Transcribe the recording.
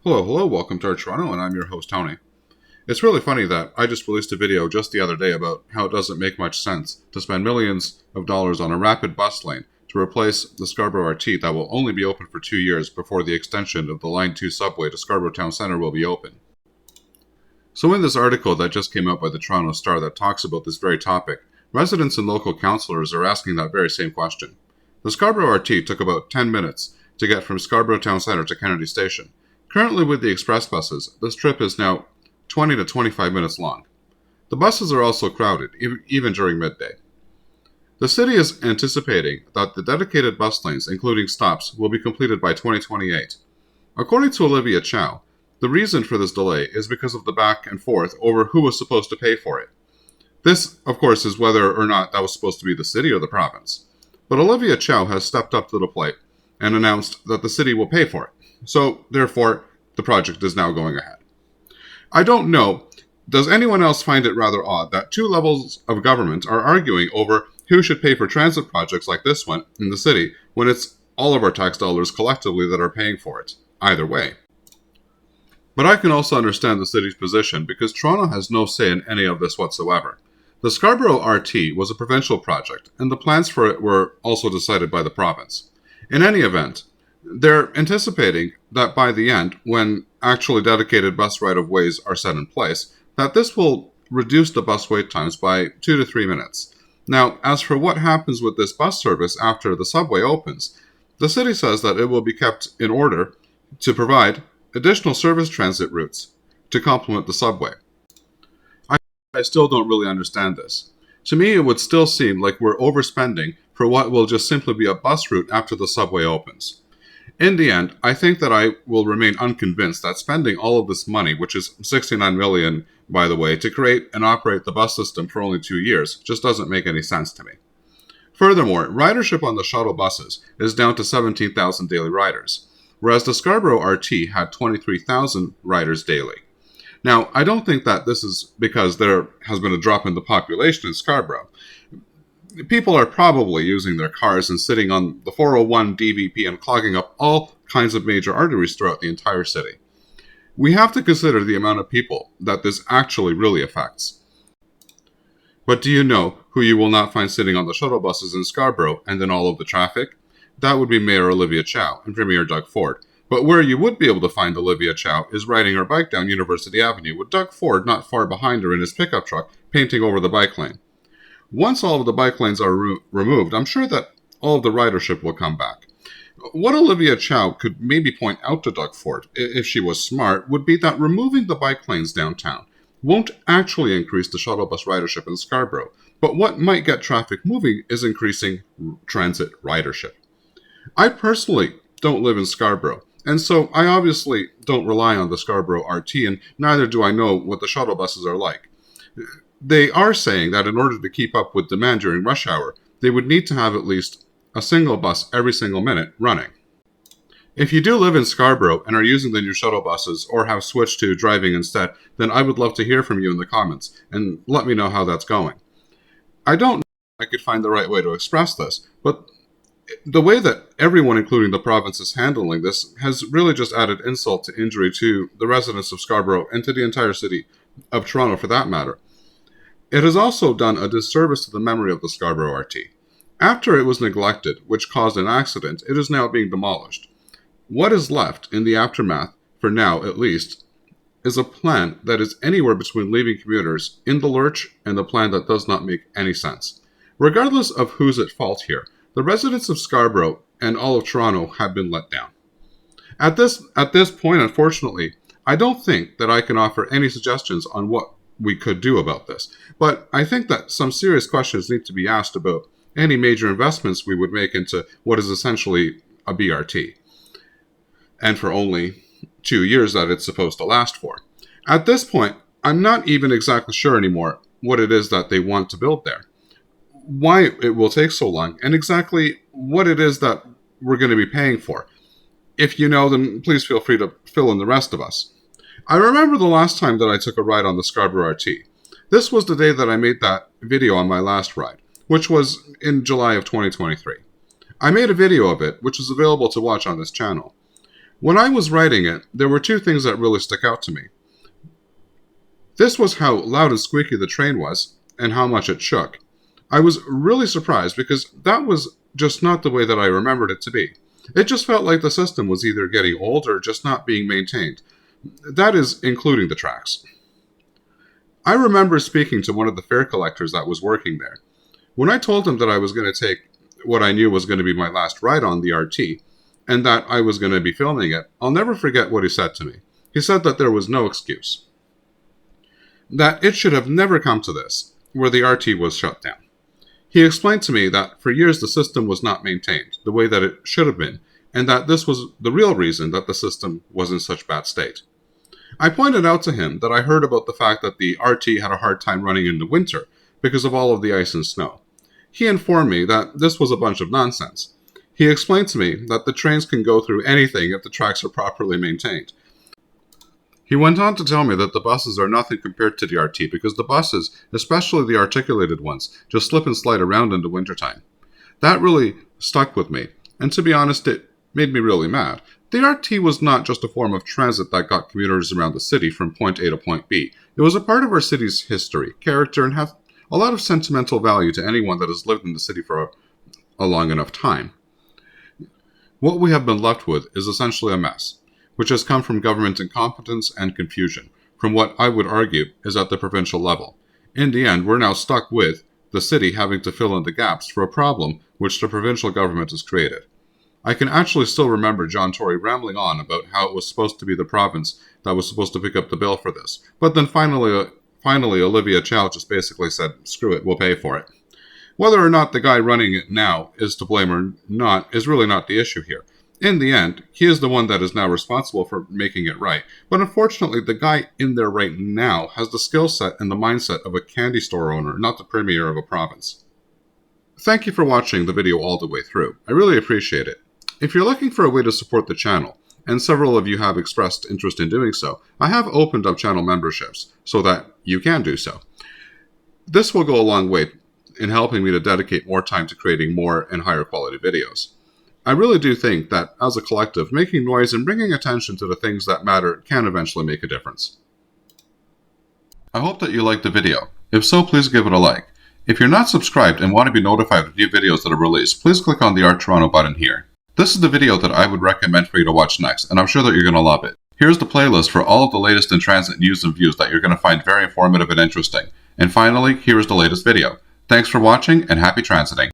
Hello, welcome to our Toronto, and I'm your host, Tony. It's really funny that I just released a video just the other day about how it doesn't make much sense to spend millions of dollars on a rapid bus lane to replace the Scarborough RT that will only be open for 2 years before the extension of the Line 2 subway to Scarborough Town Centre will be open. So in this article that just came out by the Toronto Star that talks about this very topic, residents and local councillors are asking that very same question. The Scarborough RT took about 10 minutes to get from Scarborough Town Centre to Kennedy Station. Currently with the express buses, this trip is now 20 to 25 minutes long. The buses are also crowded, even during midday. The city is anticipating that the dedicated bus lanes, including stops, will be completed by 2028. According to Olivia Chow, the reason for this delay is because of the back and forth over who was supposed to pay for it. This, of course, is whether or not that was supposed to be the city or the province. But Olivia Chow has stepped up to the plate and announced that the city will pay for it. So, therefore, the project is now going ahead. I don't know, does anyone else find it rather odd that two levels of government are arguing over who should pay for transit projects like this one in the city when it's all of our tax dollars collectively that are paying for it? Either way. But I can also understand the city's position because Toronto has no say in any of this whatsoever. The Scarborough RT was a provincial project, and the plans for it were also decided by the province. In any event, they're anticipating that by the end, when actually dedicated bus right-of-ways are set in place, that this will reduce the bus wait times by 2 to 3 minutes. Now, as for what happens with this bus service after the subway opens, the city says that it will be kept in order to provide additional service transit routes to complement the subway. I still don't really understand this. To me, it would still seem like we're overspending for what will just simply be a bus route after the subway opens. In the end, I think that I will remain unconvinced that spending all of this money, which is $69 million, by the way, to create and operate the bus system for only 2 years, just doesn't make any sense to me. Furthermore, ridership on the shuttle buses is down to 17,000 daily riders, whereas the Scarborough RT had 23,000 riders daily. Now, I don't think that this is because there has been a drop in the population in Scarborough. People are probably using their cars and sitting on the 401 DVP and clogging up all kinds of major arteries throughout the entire city. We have to consider the amount of people that this actually really affects. But do you know who you will not find sitting on the shuttle buses in Scarborough and in all of the traffic? That would be Mayor Olivia Chow and Premier Doug Ford. But where you would be able to find Olivia Chow is riding her bike down University Avenue with Doug Ford not far behind her in his pickup truck painting over the bike lane. Once all of the bike lanes are removed, I'm sure that all of the ridership will come back. What Olivia Chow could maybe point out to Doug Ford, if she was smart, would be that removing the bike lanes downtown won't actually increase the shuttle bus ridership in Scarborough, but what might get traffic moving is increasing transit ridership. I personally don't live in Scarborough, and so I obviously don't rely on the Scarborough RT, and neither do I know what the shuttle buses are like. They are saying that in order to keep up with demand during rush hour, they would need to have at least a single bus every single minute running. If you do live in Scarborough and are using the new shuttle buses or have switched to driving instead, then I would love to hear from you in the comments and let me know how that's going. I don't know if I could find the right way to express this, but the way that everyone, including the province, is handling this has really just added insult to injury to the residents of Scarborough and to the entire city of Toronto for that matter. It has also done a disservice to the memory of the Scarborough RT. After it was neglected, which caused an accident, it is now being demolished. What is left in the aftermath, for now at least, is a plan that is anywhere between leaving commuters in the lurch and a plan that does not make any sense. Regardless of who's at fault here, the residents of Scarborough and all of Toronto have been let down. At this point, unfortunately, I don't think that I can offer any suggestions on what we could do about this, but I think that some serious questions need to be asked about any major investments we would make into what is essentially a BRT, and for only 2 years that it's supposed to last for. At this point, I'm not even exactly sure anymore what it is that they want to build there, why it will take so long, and exactly what it is that we're going to be paying for. If you know, then please feel free to fill in the rest of us. I remember the last time that I took a ride on the Scarborough RT. This was the day that I made that video on my last ride, which was in July of 2023. I made a video of it, which is available to watch on this channel. When I was writing it, there were two things that really stuck out to me. This was how loud and squeaky the train was, and how much it shook. I was really surprised because that was just not the way that I remembered it to be. It just felt like the system was either getting old or just not being maintained. That is, including the tracks. I remember speaking to one of the fare collectors that was working there. When I told him that I was going to take what I knew was going to be my last ride on the RT, and that I was going to be filming it, I'll never forget what he said to me. He said that there was no excuse. That it should have never come to this, where the RT was shut down. He explained to me that for years the system was not maintained the way that it should have been, and that this was the real reason that the system was in such bad state. I pointed out to him that I heard about the fact that the RT had a hard time running in the winter because of all of the ice and snow. He informed me that this was a bunch of nonsense. He explained to me that the trains can go through anything if the tracks are properly maintained. He went on to tell me that the buses are nothing compared to the RT because the buses, especially the articulated ones, just slip and slide around in the wintertime. That really stuck with me, and to be honest, it made me really mad. The RT was not just a form of transit that got commuters around the city from point A to point B. It was a part of our city's history, character, and has a lot of sentimental value to anyone that has lived in the city for a long enough time. What we have been left with is essentially a mess, which has come from government incompetence and confusion, from what I would argue is at the provincial level. In the end, we're now stuck with the city having to fill in the gaps for a problem which the provincial government has created. I can actually still remember John Tory rambling on about how it was supposed to be the province that was supposed to pick up the bill for this, but then finally Olivia Chow just basically said, screw it, we'll pay for it. Whether or not the guy running it now is to blame or not is really not the issue here. In the end, he is the one that is now responsible for making it right. But unfortunately, the guy in there right now has the skill set and the mindset of a candy store owner, not the premier of a province. Thank you for watching the video all the way through. I really appreciate it. If you're looking for a way to support the channel, and several of you have expressed interest in doing so, I have opened up channel memberships so that you can do so. This will go a long way in helping me to dedicate more time to creating more and higher quality videos. I really do think that, as a collective, making noise and bringing attention to the things that matter can eventually make a difference. I hope that you liked the video. If so, please give it a like. If you're not subscribed and want to be notified of new videos that are released, please click on the Art Toronto button here. This is the video that I would recommend for you to watch next, and I'm sure that you're going to love it. Here's the playlist for all of the latest in transit news and views that you're going to find very informative and interesting. And finally, here is the latest video. Thanks for watching, and happy transiting.